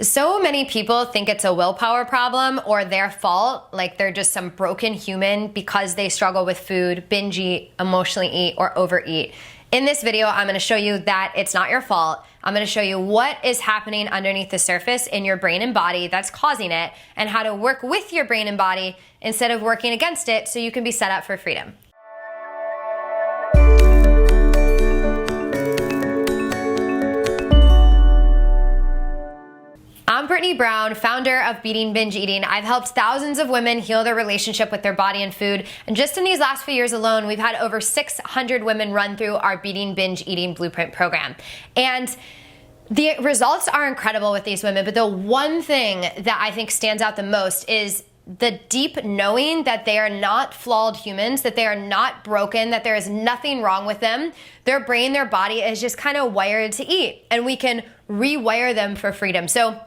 So many people think it's a willpower problem or their fault, like they're just some broken human because they struggle with food, binge eat, emotionally eat, or overeat. In this video, I'm gonna show you that it's not your fault. I'm gonna show you what is happening underneath the surface in your brain and body that's causing it, and how to work with your brain and body instead of working against it so you can be set up for freedom. I'm Brittany Brown, founder of Beating Binge Eating. I've helped thousands of women heal their relationship with their body and food. And just in these last few years alone, we've had over 600 women run through our Beating Binge Eating Blueprint program. And the results are incredible with these women, but the one thing that I think stands out the most is the deep knowing that they are not flawed humans, that they are not broken, that there is nothing wrong with them. Their brain, their body is just kind of wired to eat, and we can rewire them for freedom. So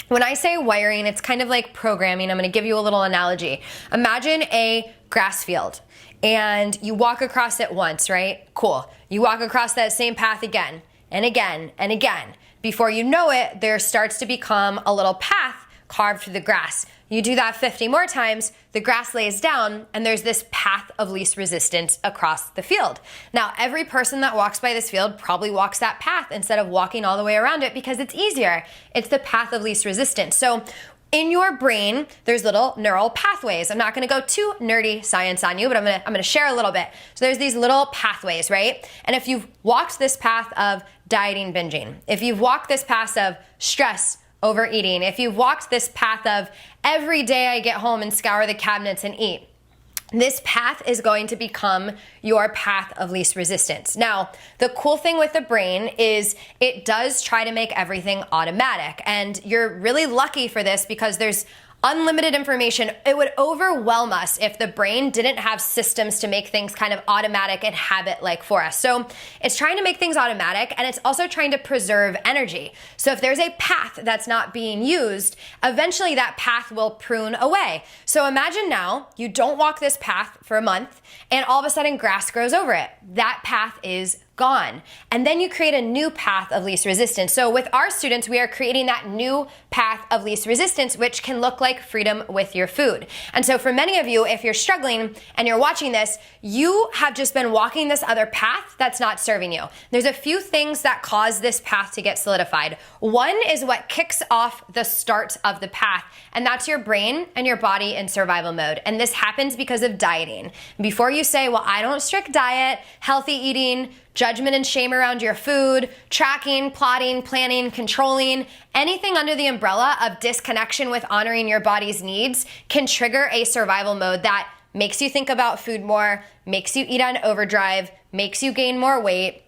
when I say wiring, it's kind of like programming. I'm gonna give you a little analogy. Imagine a grass field and you walk across it once, right? Cool. You walk across that same path again and again and again. Before you know it, there starts to become a little path carved through the grass. You do that 50 more times, the grass lays down, and there's this path of least resistance across the field. Now, every person that walks by this field probably walks that path instead of walking all the way around it because it's easier. It's the path of least resistance. So in your brain, there's little neural pathways. I'm not gonna go too nerdy science on you, but I'm gonna share a little bit. So there's these little pathways, right? And if you've walked this path of dieting, binging, if you've walked this path of stress, overeating, if you've walked this path of every day I get home and scour the cabinets and eat, this path is going to become your path of least resistance. Now, the cool thing with the brain is it does try to make everything automatic, and you're really lucky for this because there's unlimited information. It would overwhelm us if the brain didn't have systems to make things kind of automatic and habit-like for us. So it's trying to make things automatic, and it's also trying to preserve energy. So if there's a path that's not being used, eventually that path will prune away. So imagine now you don't walk this path for a month and all of a sudden grass grows over it. That path is gone. And then you create a new path of least resistance. So with our students, we are creating that new path of least resistance, which can look like freedom with your food. And so for many of you, if you're struggling and you're watching this, you have just been walking this other path that's not serving you. There's a few things that cause this path to get solidified. One is what kicks off the start of the path, and that's your brain and your body in survival mode. And this happens because of dieting. Before you say, well, I don't strict diet, healthy eating, judgment and shame around your food, tracking, plotting, planning, controlling, anything under the umbrella of disconnection with honoring your body's needs can trigger a survival mode that makes you think about food more, makes you eat on overdrive, makes you gain more weight,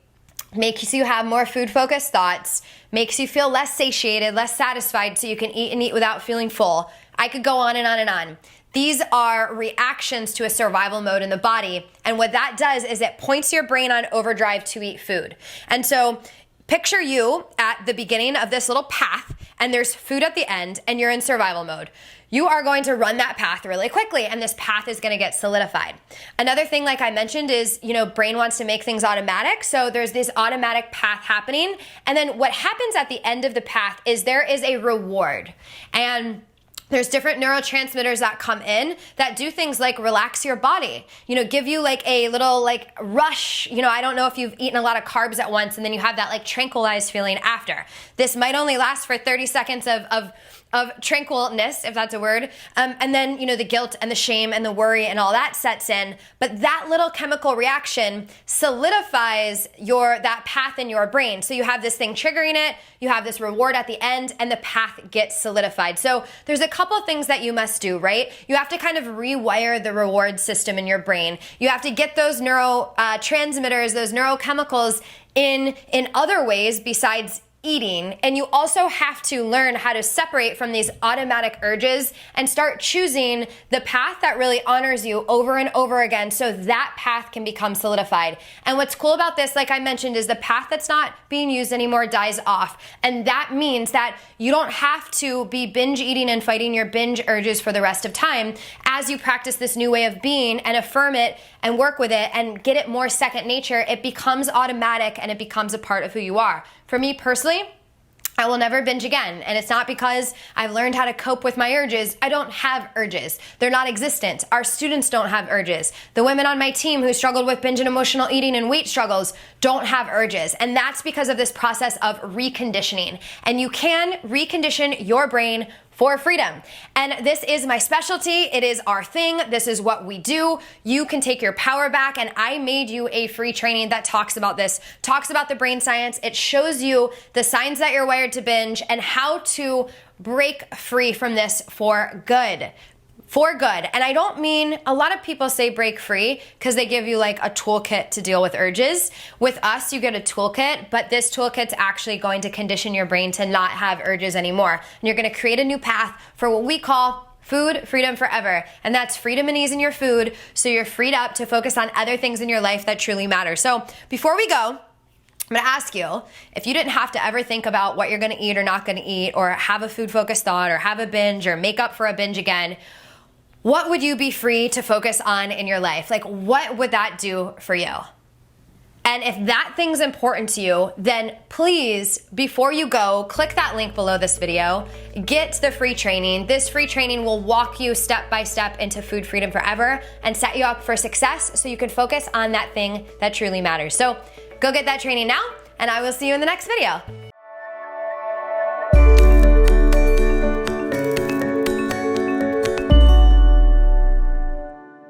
makes you have more food-focused thoughts, makes you feel less satiated, less satisfied so you can eat and eat without feeling full. I could go on and on and on. These are reactions to a survival mode in the body. And what that does is it points your brain on overdrive to eat food. And so picture you at the beginning of this little path, and there's food at the end, and you're in survival mode. You are going to run that path really quickly, and this path is gonna get solidified. Another thing, like I mentioned, is, brain wants to make things automatic. So there's this automatic path happening. And then what happens at the end of the path is there is a reward. And there's different neurotransmitters that come in that do things like relax your body, give you like a little like rush. I don't know if you've eaten a lot of carbs at once and then you have that like tranquilized feeling after. This might only last for 30 seconds of tranquilness, if that's a word. And then, the guilt and the shame and the worry and all that sets in. But that little chemical reaction solidifies that path in your brain. So you have this thing triggering it, you have this reward at the end, and the path gets solidified. So there's a couple things that you must do, right? You have to kind of rewire the reward system in your brain. You have to get those neurotransmitters, those neurochemicals in other ways besides eating, and you also have to learn how to separate from these automatic urges and start choosing the path that really honors you over and over again so that path can become solidified. And what's cool about this, like I mentioned, is the path that's not being used anymore dies off. And that means that you don't have to be binge eating and fighting your binge urges for the rest of time as you practice this new way of being and affirm it and work with it and get it more second nature. It becomes automatic and it becomes a part of who you are. For me personally, I will never binge again. And it's not because I've learned how to cope with my urges. I don't have urges. They're not existent. Our students don't have urges. The women on my team who struggled with binge and emotional eating and weight struggles don't have urges. And that's because of this process of reconditioning. And you can recondition your brain for freedom. And this is my specialty. It is our thing. This is what we do. You can take your power back. And I made you a free training that talks about this, talks about the brain science. It shows you the signs that you're wired to binge and how to break free from this for good. For good. And I don't mean, a lot of people say break free because they give you like a toolkit to deal with urges. With us, you get a toolkit, but this toolkit's actually going to condition your brain to not have urges anymore. And you're going to create a new path for what we call food freedom forever. And that's freedom and ease in your food, so you're freed up to focus on other things in your life that truly matter. So before we go, I'm gonna ask you, if you didn't have to ever think about what you're gonna eat or not gonna eat, or have a food-focused thought, or have a binge, or make up for a binge again, what would you be free to focus on in your life? Like, what would that do for you? And if that thing's important to you, then please, before you go, click that link below this video, get the free training. This free training will walk you step by step into food freedom forever and set you up for success so you can focus on that thing that truly matters. So go get that training now, and I will see you in the next video.